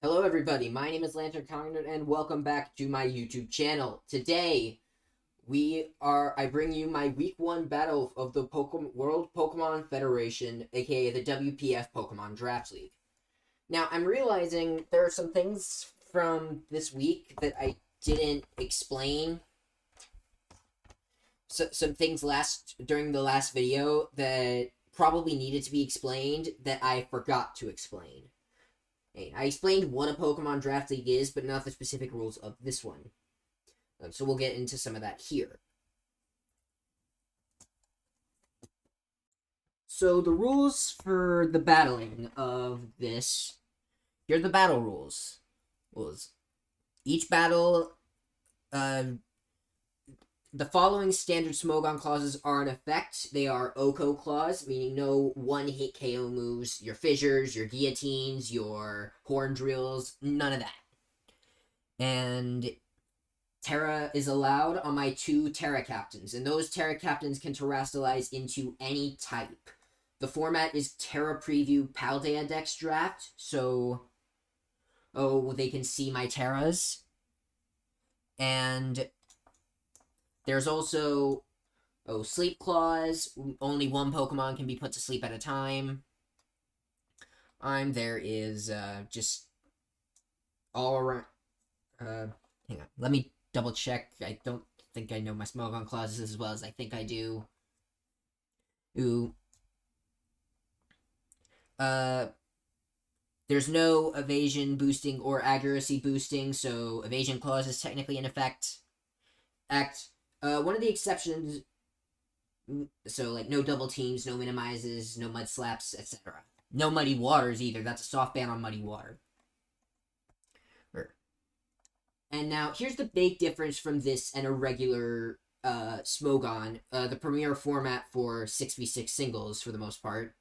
Hello everybody, my name is Lantern Cognitive and welcome back to my YouTube channel. Today, I bring you my week 1 battle of the World Pokemon Federation, aka the WPF Pokemon Draft League. Now, I'm realizing there are some things from this week that I didn't explain. Some things during the last video that probably needed to be explained that I forgot to explain. I explained what a Pokemon Draft League is, but not the specific rules of this one. So we'll get into some of that here. So the rules for the battling of this, here are the battle rules. Each battle, the following standard Smogon clauses are in effect. They are OHKO clause, meaning no one-hit KO moves, your fissures, your guillotines, your horn drills, none of that. And Terra is allowed on my 2 Terra Captains, and those Terra Captains can terrestrialize into any type. The format is Terra Preview Paldea Dex Draft, so they can see my Terras. And there's also, Sleep Clause. Only one Pokemon can be put to sleep at a time. There is, just all around, hang on. Let me double check. I don't think I know my Smogon clauses as well as I think I do. There's no evasion boosting or accuracy boosting, so evasion clause is technically in effect. One of the exceptions, so like no double teams, no minimizes, no mud slaps, etc. No muddy waters either. That's a soft ban on muddy water. And now here's the big difference from this and a regular Smogon, the premier format for 6v6 singles for the most part.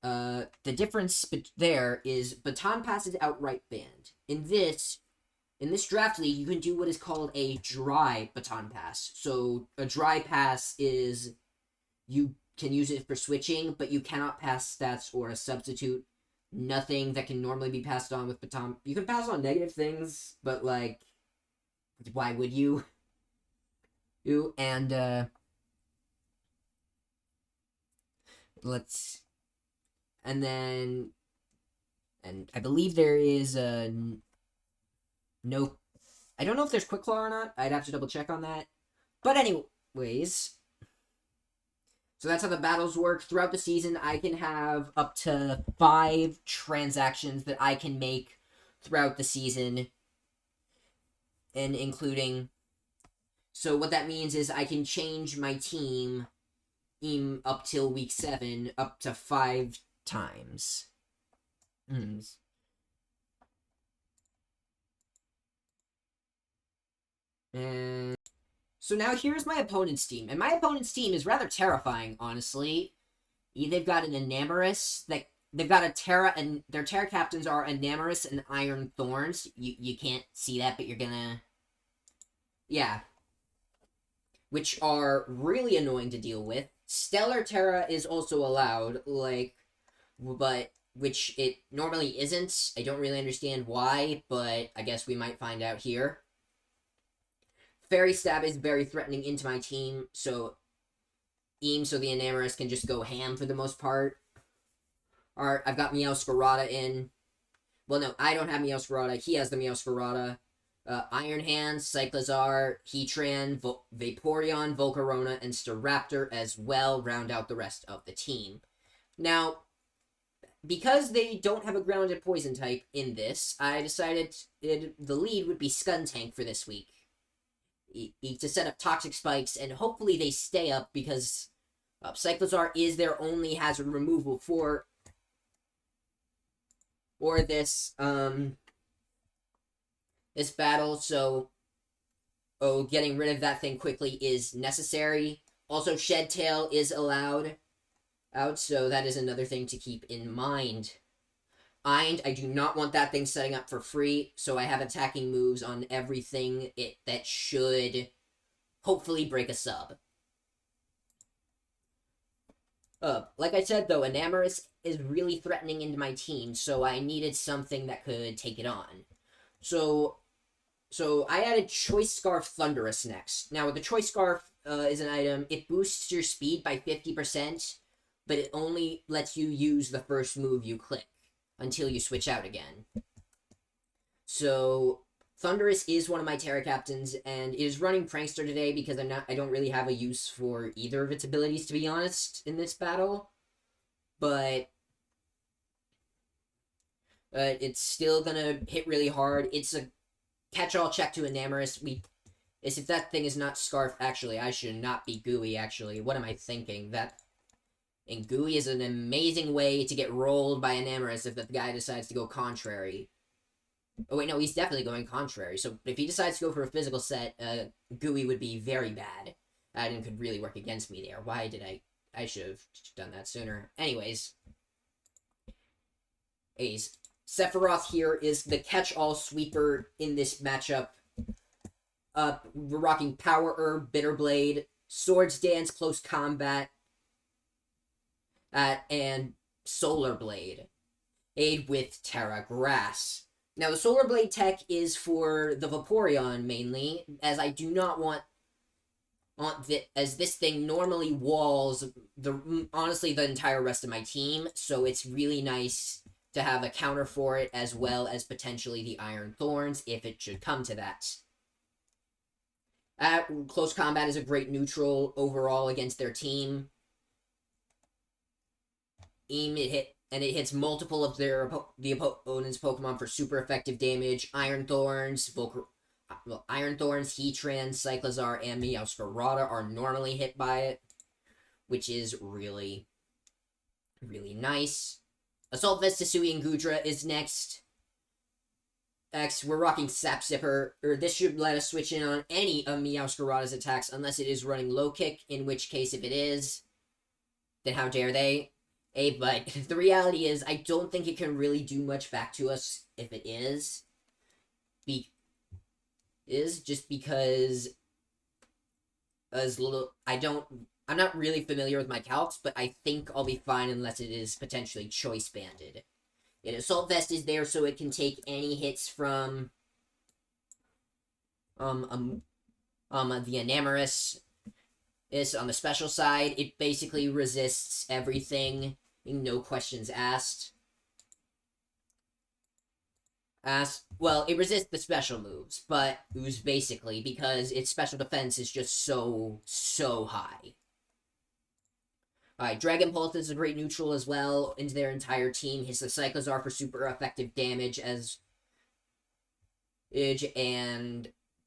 The difference there is baton pass is outright banned. In this draft league, you can do what is called a dry baton pass. So a dry pass is you can use it for switching, but you cannot pass stats or a substitute. Nothing that can normally be passed on with baton. You can pass on negative things, but like, why would you? And I believe there is no, I don't know if there's Quick Claw or not. I'd have to double check on that. But anyways, so that's how the battles work. Throughout the season, I can have up to 5 transactions that I can make throughout the season. And including, so what that means is I can change my team up till week 7 up to 5 times. And so now here's my opponent's team. And my opponent's team is rather terrifying, honestly. They've got an Enamorus. They've got a Terra, and their Terra Captains are Enamorus and Iron Thorns. You can't see that, but you're gonna... Yeah. Which are really annoying to deal with. Stellar Terra is also allowed, but which it normally isn't. I don't really understand why, but I guess we might find out here. Fairy Stab is very threatening into my team, so the Enamorus can just go ham for the most part. Alright, I've got Meowscarada in. Well, no, I don't have Meowscarada. He has the Meowscarada. Iron Hands, Cyclizar, Heatran, Vaporeon, Volcarona, and Staraptor as well round out the rest of the team. Now, because they don't have a grounded poison type in this, I decided the lead would be Skuntank for this week. To set up Toxic Spikes, and hopefully they stay up because Cyclizar is their only hazard removal for this this battle, so getting rid of that thing quickly is necessary. Also, Shed Tail is allowed out, so that is another thing to keep in mind. And I do not want that thing setting up for free, so I have attacking moves on everything that should hopefully break a sub. Like I said, though, Enamorus is really threatening into my team, so I needed something that could take it on. So I added Choice Scarf Thunderous next. Now, with the Choice Scarf is an item, it boosts your speed by 50%, but it only lets you use the first move you click until you switch out again. So Thunderous is one of my Terra Captains, and it is running Prankster today because I don't really have a use for either of its abilities, to be honest, in this battle. But it's still gonna hit really hard. It's a catch-all check to Enamorous. If that thing is not Scarf, actually, I should not be Gooey, actually. What am I thinking? And Gooey is an amazing way to get rolled by Enamorous if the guy decides to go contrary. Oh wait, no, he's definitely going contrary. So if he decides to go for a physical set, Gooey would be very bad. And could really work against me there. Why did I should have done that sooner. Anyways. Sephiroth here is the catch-all sweeper in this matchup. We're rocking Power Herb, Bitter Blade, Swords Dance, Close Combat, and Solar Blade. Aid with Terra Grass. Now, the Solar Blade tech is for the Vaporeon, mainly, as I do not want as this thing normally walls, honestly, the entire rest of my team, so it's really nice to have a counter for it, as well as potentially the Iron Thorns, if it should come to that. Close Combat is a great neutral overall against their team. It hits multiple of the opponent's Pokemon for super effective damage. Iron Thorns, Heatran, Cyclizar, and Meowscarada are normally hit by it, which is really, really nice. Assault Vest, Hisui, and Goodra is next. We're rocking Sap Sipper. This should let us switch in on any of Meowscarada's attacks, unless it is running Low Kick, in which case, if it is, then how dare they? But the reality is, I don't think it can really do much back to us if it is. Just because I'm not really familiar with my calcs, but I think I'll be fine unless it is potentially choice banded. Assault Vest is there so it can take any hits from the Enamorous. Is on the special side, it basically resists everything, no questions asked. Well, it resists the special moves, but it was basically because its special defense is just so high. Alright, Dragon Pulse is a great neutral as well into their entire team. Hits the Cyclizar for super effective damage and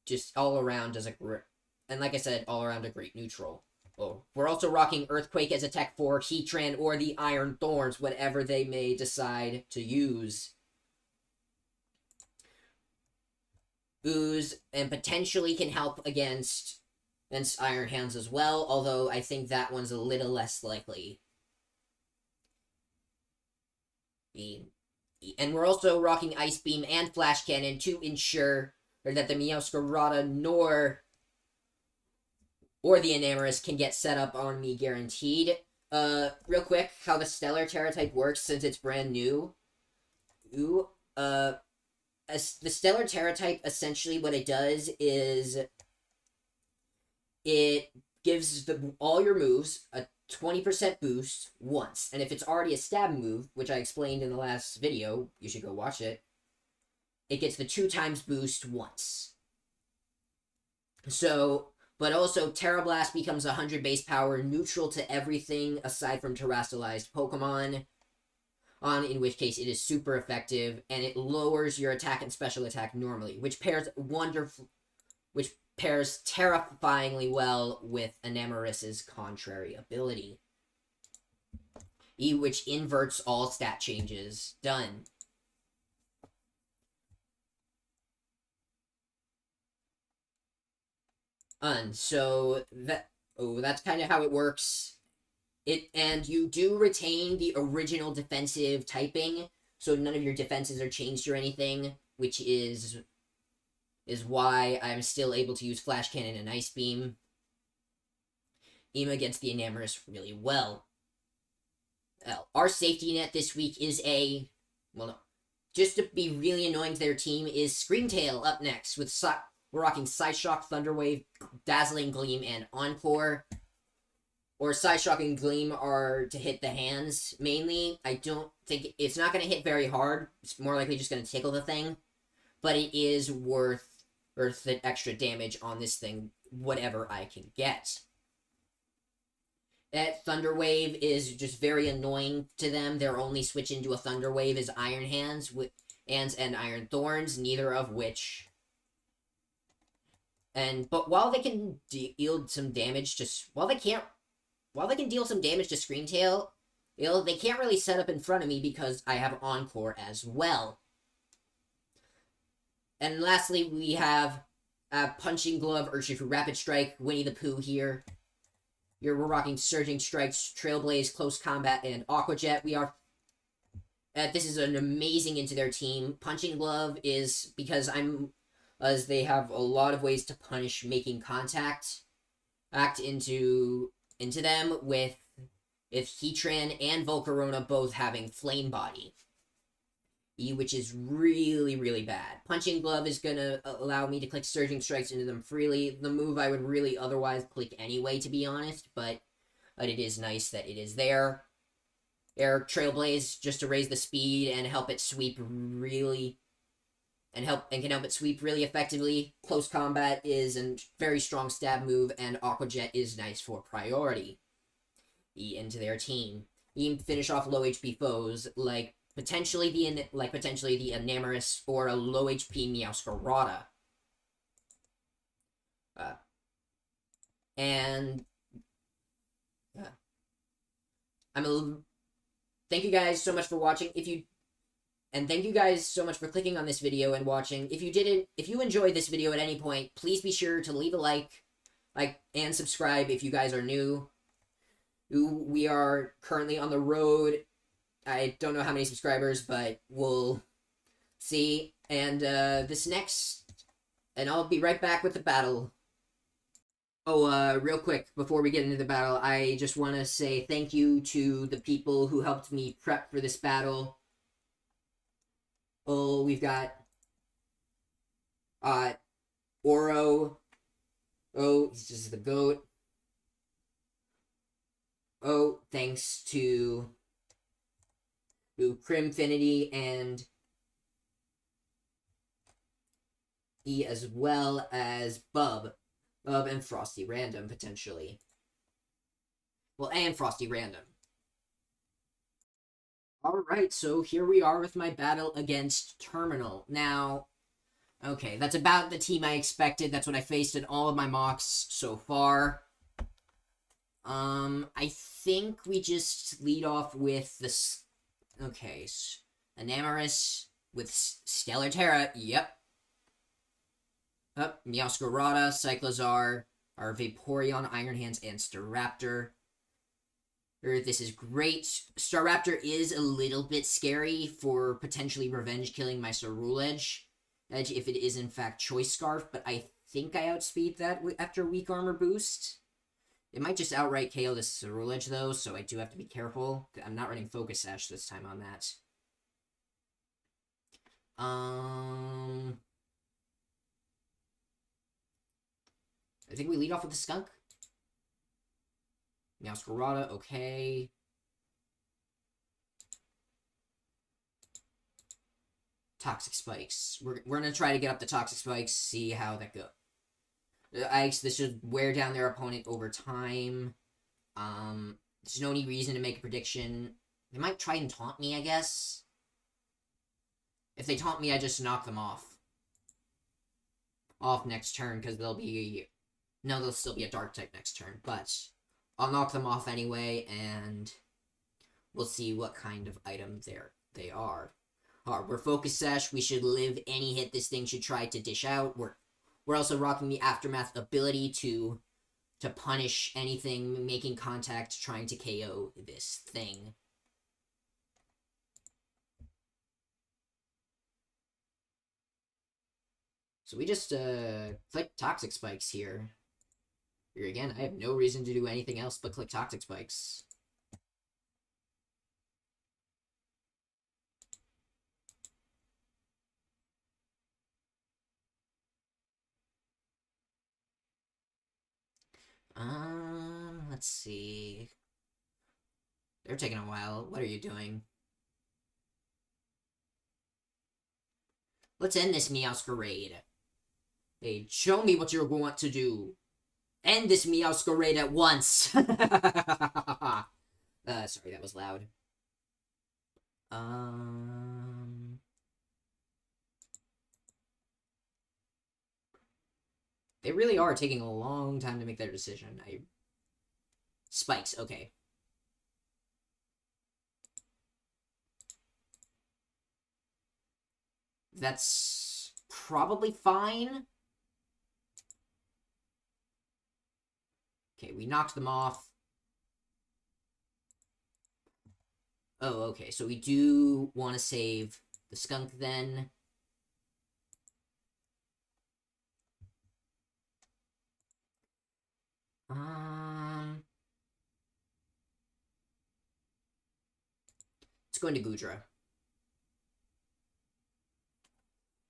just all around does and like I said, all around a great neutral. Oh, we're also rocking Earthquake as a tech for Heatran or the Iron Thorns, whatever they may decide to use. Ooze, and potentially can help against Iron Hands as well, although I think that one's a little less likely. And we're also rocking Ice Beam and Flash Cannon to ensure that the Meowscarada or the Enamorous can get set up on me guaranteed. Real quick, how the Stellar Terra type works since it's brand new. As the Stellar Terra type, essentially what it does is it gives all your moves a 20% boost once. And if it's already a stab move, which I explained in the last video, you should go watch it, it gets the 2x boost once. But also, Terra Blast becomes 100 base power, neutral to everything aside from terrestrialized Pokemon, in which case it is super effective, and it lowers your attack and special attack normally, which pairs terrifyingly well with Enamorous's contrary ability, which inverts all stat changes. Done. So that's kind of how it works. And you do retain the original defensive typing, so none of your defenses are changed or anything, which is why I'm still able to use Flash Cannon and Ice Beam against the Enamorous really well. Our safety net this week is well, no, just to be really annoying to their team is Screamtail up next with we're rocking Psyshock, Thunderwave, Dazzling Gleam, and Encore. Or Psyshock and Gleam are to hit the hands mainly. I don't think it's not going to hit very hard. It's more likely just going to tickle the thing, but it is worth the extra damage on this thing, whatever I can get. That Thunder Wave is just very annoying to them. Their only switch into a Thunder Wave is Iron Hands and Iron Thorns, neither of which. But while they can deal some damage, while they can deal some damage to Screamtail, they can't really set up in front of me because I have Encore as well. And lastly, we have Punching Glove, Urshifu Rapid Strike, Winnie the Pooh here. Here we're rocking Surging Strikes, Trailblaze, Close Combat, and Aqua Jet. This is an amazing into their team. Punching Glove is because as they have a lot of ways to punish making contact, into them with Heatran and Volcarona both having Flame Body, which is really, really bad. Punching Glove is going to allow me to click Surging Strikes into them freely. The move I would really otherwise click anyway, to be honest, but it is nice that it is there. Air Trailblaze just to raise the speed and help it sweep really... can help it sweep really effectively. Close Combat is a very strong stab move, and Aqua Jet is nice for priority into their team. You can finish off low HP foes like potentially the Enamorus or a low HP Meowscarada. Thank you guys so much for watching. And thank you guys so much for clicking on this video and watching. If you enjoyed this video at any point, please be sure to leave a like, and subscribe if you guys are new. We are currently on the road. I don't know how many subscribers, but we'll see. And and I'll be right back with the battle. Oh, real quick, before we get into the battle, I just want to say thank you to the people who helped me prep for this battle. Oh, we've got Oro. Oh, he's just the GOAT. Oh, thanks to Crimfinity and as well as Bub and Frosty Random, potentially. Well, and Frosty Random. Alright, so here we are with my battle against Terminal. Now, okay, that's about the team I expected. That's what I faced in all of my mocks so far. I think we just lead off with this. Okay, Enamorus with Stellar Terra. Yep. Meowscarada, Cyclozar, our Vaporeon, Iron Hands, and Staraptor. This is great. Staraptor is a little bit scary for potentially revenge killing my Ceruledge, if it is in fact Choice Scarf, but I think I outspeed that after Weak Armor boost. It might just outright KO this Ceruledge though, so I do have to be careful. I'm not running Focus Sash this time on that. I think we lead off with the Skunk. Meowscarada, okay. Toxic Spikes. We're gonna try to get up the Toxic Spikes, see how that goes. This should wear down their opponent over time. There's no any reason to make a prediction. They might try and taunt me, I guess. If they taunt me, I just knock them off. Next turn, because they'll still be a Dark type next turn, but I'll knock them off anyway, and we'll see what kind of item they are. Alright, we're Focus Sash. We should live any hit this thing should try to dish out. We're also rocking the Aftermath ability to punish anything making contact trying to KO this thing. So we just click Toxic Spikes here. Here again, I have no reason to do anything else but click Toxic Spikes. Let's see. They're taking a while. What are you doing? Let's end this Meowscarade. Hey, show me what you're going to do. End this Meowscarade at once. Sorry, that was loud. They really are taking a long time to make their decision. Spikes, okay. That's probably fine. Okay, we knocked them off. Oh, okay, so we do want to save the skunk then. Let's go into Gudra.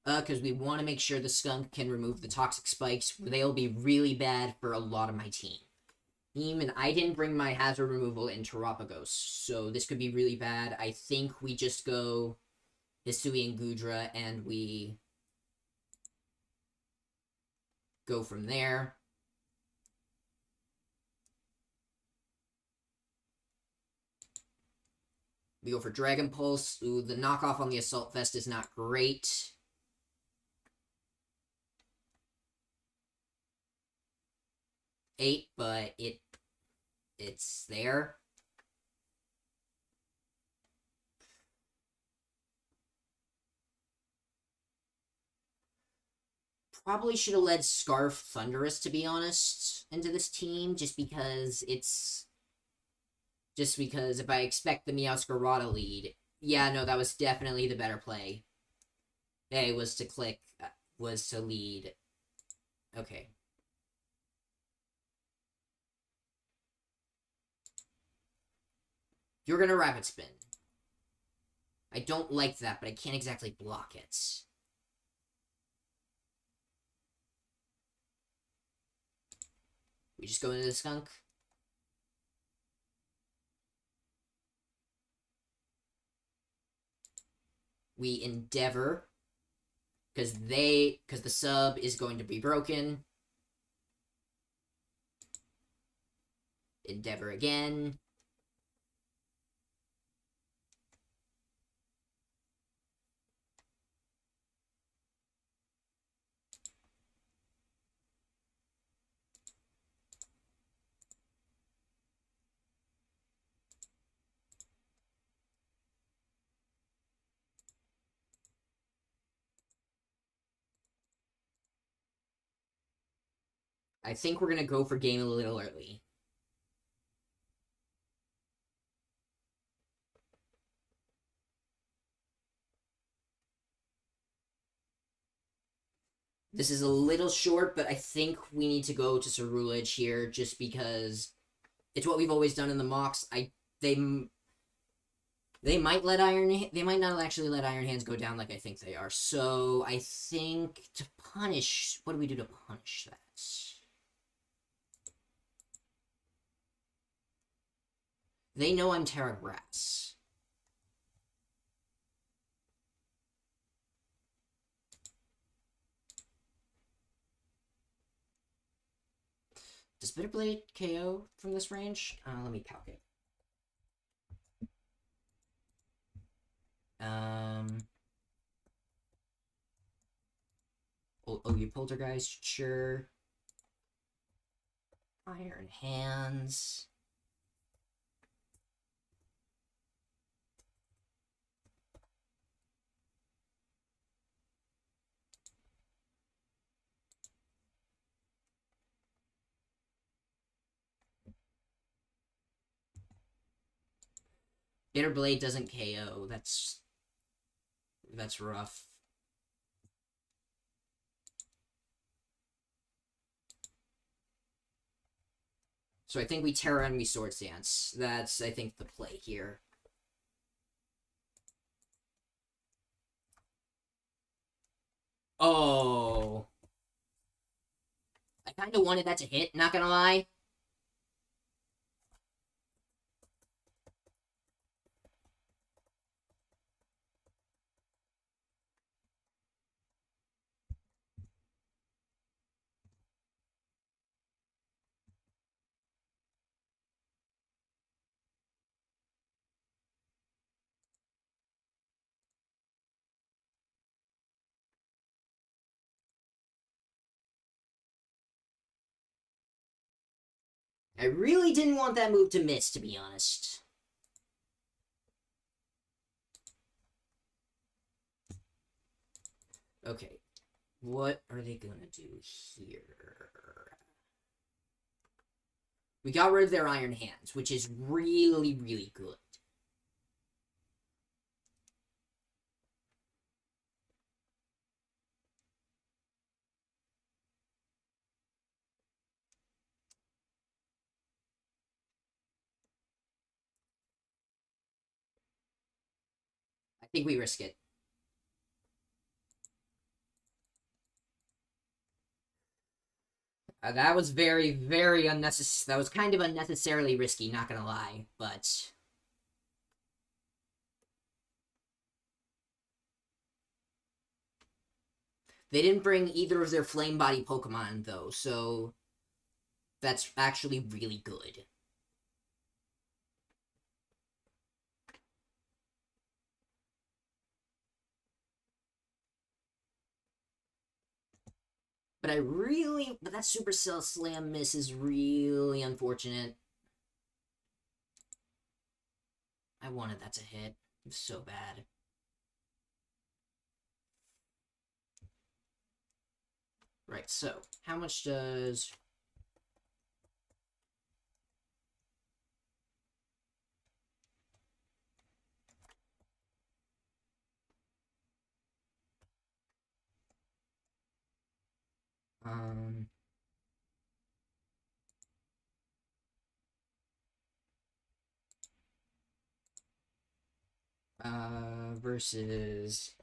Because we want to make sure the skunk can remove the toxic spikes. They'll be really bad for a lot of my team. And I didn't bring my hazard removal in Terapagos, so this could be really bad. I think we just go Hisui and Gudra, and we go from there. We go for Dragon Pulse. Ooh, the knockoff on the Assault Vest is not great. Eight, but it's there. Probably should have led Scarf Thunderous, to be honest, into this team, just because if I expect the Meowscarada lead, yeah, no, that was definitely the better play. A was to click, was to lead. Okay. You're gonna Rapid Spin. I don't like that, but I can't exactly block it. We just go into the skunk. We endeavor, because the sub is going to be broken. Endeavor again. I think we're going to go for game a little early. This is a little short, but I think we need to go to Ceruledge here just because it's what we've always done in the mocks. They might they might not actually let Iron Hands go down like I think they are. So I think to punish, what do we do to punish that? They know I'm Terra Grass. Does Bitterblade KO from this range? Let me calculate. Oh, you Poltergeist, sure. Iron Hands. Bitterblade doesn't KO. That's rough. So I think we Terra and we Swords Dance. That's, I think, the play here. Oh. I kind of wanted that to hit, not gonna lie. I really didn't want that move to miss, to be honest. Okay. What are they gonna do here? We got rid of their Iron Hands, which is really, really good. I think we risk it. That was very, very unnecessary. That was kind of unnecessarily risky, not gonna lie, but... They didn't bring either of their Flame Body Pokemon, though, so... That's actually really good. But that Supercell Slam miss is really unfortunate. I wanted that to hit. It was so bad. Right, so, how much does... versus...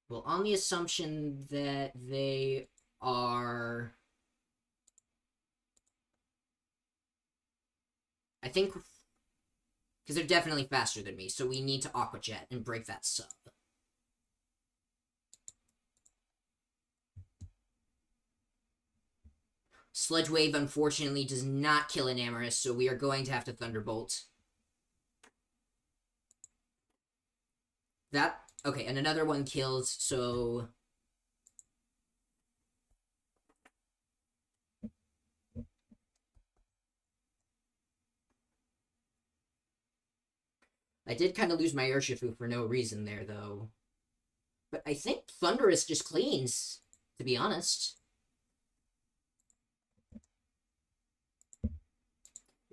Well, on the assumption that they are... I think... Because they're definitely faster than me, so we need to Aqua Jet and break that sub. Sludge Wave, unfortunately, does not kill an Amoris, so we are going to have to Thunderbolt. That... Okay, and another one kills, so... I did kind of lose my Urshifu for no reason there, though. But I think Thundurus just cleans, to be honest.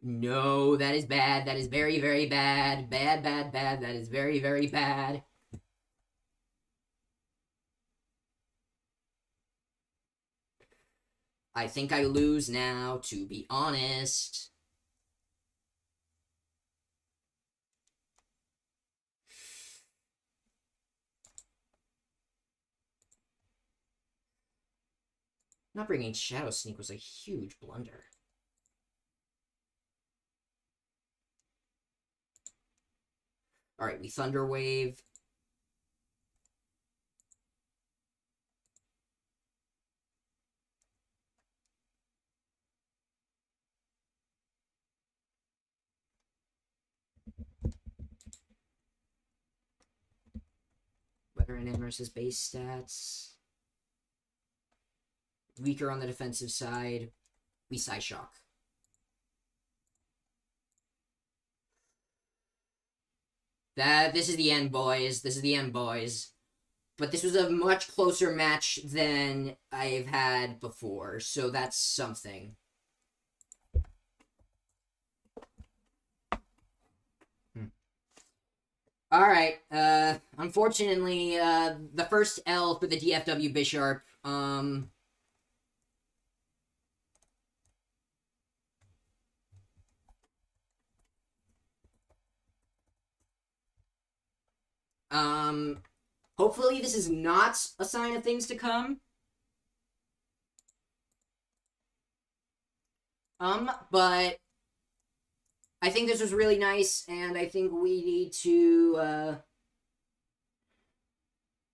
No, that is bad. That is very, very bad. Bad, bad, bad. That is very, very bad. I think I lose now, to be honest. Not bringing Shadow Sneak was a huge blunder. Alright, we Thunder Wave. Better in versus base stats. Weaker on the defensive side. We Psyshock. This is the end, boys. This is the end, boys. But this was a much closer match than I've had before, so that's something. Alright, unfortunately, the first L for the DFW Bisharp, hopefully this is not a sign of things to come. But I think this was really nice, and I think we need to,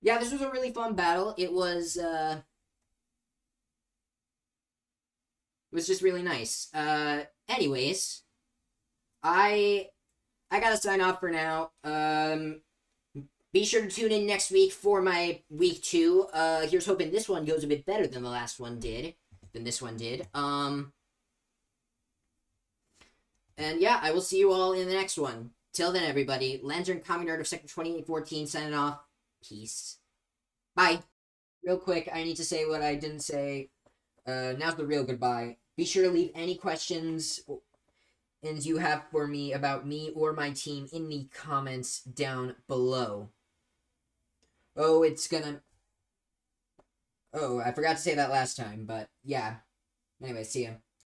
yeah, this was a really fun battle. It was just really nice. Anyways, I gotta sign off for now. Be sure to tune in next week for my week 2. Here's hoping this one goes a bit better than the last one did. And yeah, I will see you all in the next one. Till then, everybody, Lantern Comic Nerd of Sector 2814 signing off. Peace. Bye. Real quick, I need to say what I didn't say. Now's the real goodbye. Be sure to leave any questions you have for me about me or my team in the comments down below. Oh, I forgot to say that last time, but yeah. Anyway, see ya.